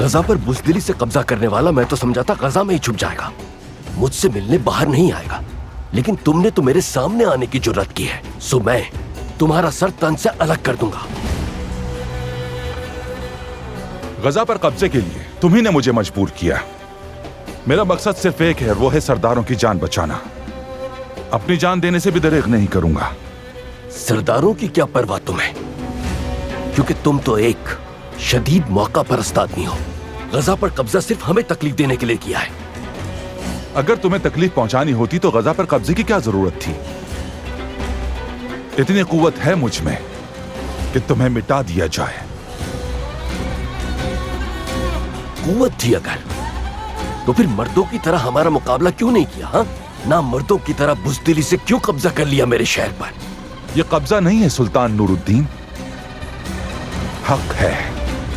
गजा पर बुज़दिली से कब्जा करने वाला मैं तो समझा था गजा में ही छुप जाएगा, मुझसे मिलने बाहर नहीं आएगा। लेकिन तुमने तो मेरे सामने आने की जुर्रत की है, सो मैं तुम्हारा सर तन से अलग कर दूंगा। गजा पर कब्जे के लिए तुम्ही ने मुझे मजबूर किया। मेरा मकसद सिर्फ एक है, वो है सरदारों की जान बचाना। अपनी जान देने से भी दरेग नहीं करूंगा। सरदारों की क्या परवाह तुम्हें, क्योंकि तुम तो एक शदीद मौका परस्त आदमी हो। गजा पर कब्जा सिर्फ हमें तकलीफ देने के लिए किया है। अगर तुम्हें तकलीफ पहुंचानी होती तो गजा पर कब्जे की क्या जरूरत थी? इतनी कुव्वत है मुझ में कि तुम्हें मिटा दिया जाए। कुव्वत थी अगर, तो फिर मर्दों की तरह हमारा मुकाबला क्यों नहीं किया? हाँ, ना मर्दों की तरह बुज़दिली से क्यों कब्जा कर लिया मेरे शहर पर? यह कब्जा नहीं है सुल्तान नूरुद्दीन, हक है।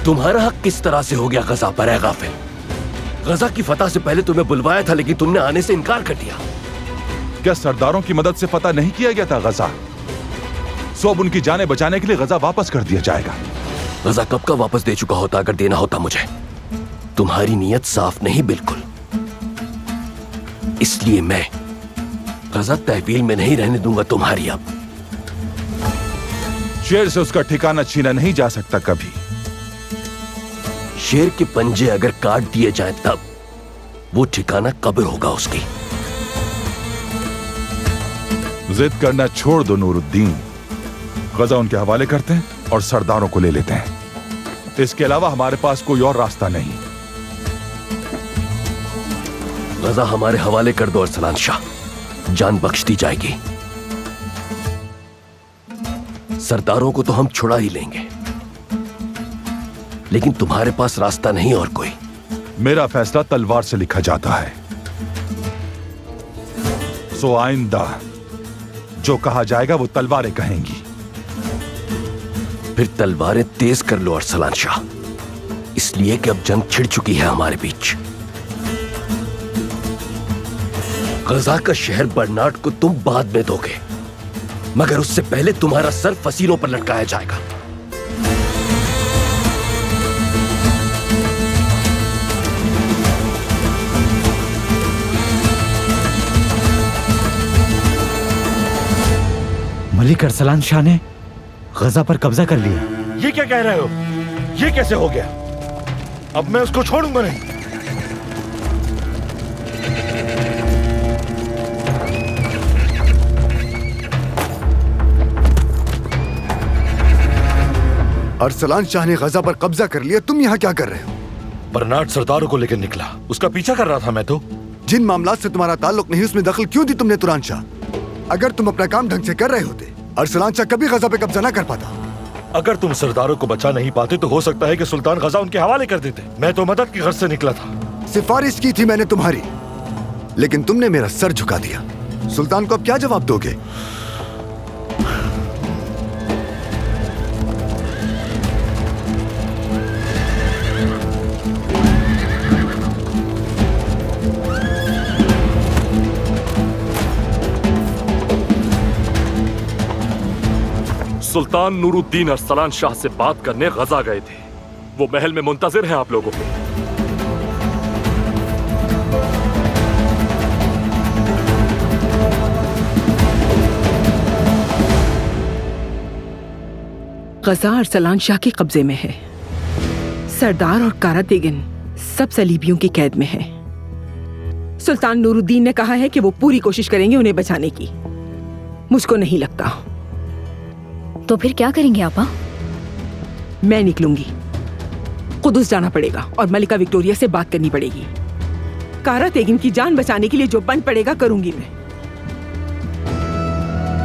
तुम्हारा हक किस तरह से हो गया गजा पर है गाफिल? गजा की फतह से पहले तुम्हें बुलवाया था, लेकिन तुमने आने से इनकार कर दिया। क्या सरदारों की मदद से फतह नहीं किया गया था गजा? सो अब उनकी जानें बचाने के लिए गजा वापस कर दिया जाएगा। गजा कब का वापस दे चुका होता अगर देना होता मुझे। तुम्हारी नीयत साफ नहीं बिल्कुल, इसलिए मैं गजा तहवील में नहीं रहने दूंगा तुम्हारी। अब शेर से उसका ठिकाना छीना नहीं जा सकता कभी। शेर के पंजे अगर काट दिए जाएं तब वो ठिकाना कब्र होगा उसकी। जिद करना छोड़ दो नूरुद्दीन। गजा उनके हवाले करते हैं और सरदारों को ले लेते हैं। इसके अलावा हमारे पास कोई और रास्ता नहीं। गजा हमारे हवाले कर दो अरसलान शाह, जान बख्श दी जाएगी। सरदारों को तो हम छुड़ा ही लेंगे, लेकिन तुम्हारे पास रास्ता नहीं और कोई। मेरा फैसला तलवार से लिखा जाता है, सो आइंदा जो कहा जाएगा वो तलवारें कहेंगी। फिर तलवारें तेज कर लो अरसलान शाह, इसलिए कि अब जंग छिड़ चुकी है हमारे बीच। गजा का शहर बर्नार्ड को तुम बाद में दोगे, मगर उससे पहले तुम्हारा सर फसीलों पर लटकाया जाएगा। मलिक अरसलान शाह ने गजा पर कब्जा कर लिया। ये क्या कह रहे हो? ये कैसे हो गया? अब मैं उसको छोड़ूंगा नहीं। अरसलान शाह ने गजा पर कब्जा कर लिया, तुम यहाँ क्या कर रहे हो? बर्नार्ड सरदारों को लेकर निकला, उसका पीछा कर रहा था मैं तो। जिन मामलात से तुम्हारा ताल्लुक नहीं उसमें दखल क्यों दी तुमने तुरान शाह? अगर तुम अपना काम ढंग से कर रहे होते अरसलान शाह कभी गजा पे कब्जा ना कर पाता। अगर तुम सरदारों को बचा नहीं पाते तो हो सकता है कि सुल्तान गजा उनके हवाले कर देते। मैं तो मदद की गर्ज से निकला था। सिफारिश की थी मैंने तुम्हारी, लेकिन तुमने मेरा सर झुका दिया। सुल्तान को अब क्या जवाब दोगे? सुल्तान नूरुद्दीन अरसलान शाह से बात करने गजा गए थे। वो महल में मुंतजिर हैं आप लोगों के। गजा अरसलान शाह के कब्जे में है। सरदार और कारातेगिन सब सलीबियों की कैद में है। सुल्तान नूरुद्दीन ने कहा है कि वो पूरी कोशिश करेंगे उन्हें बचाने की। मुझको नहीं लगता। तो फिर क्या करेंगे आपा? मैं निकलूंगी। कुदुस जाना पड़ेगा और मलिका विक्टोरिया से बात करनी पड़ेगी। कारातेगिन की जान बचाने के लिए जो बन पड़ेगा करूंगी मैं।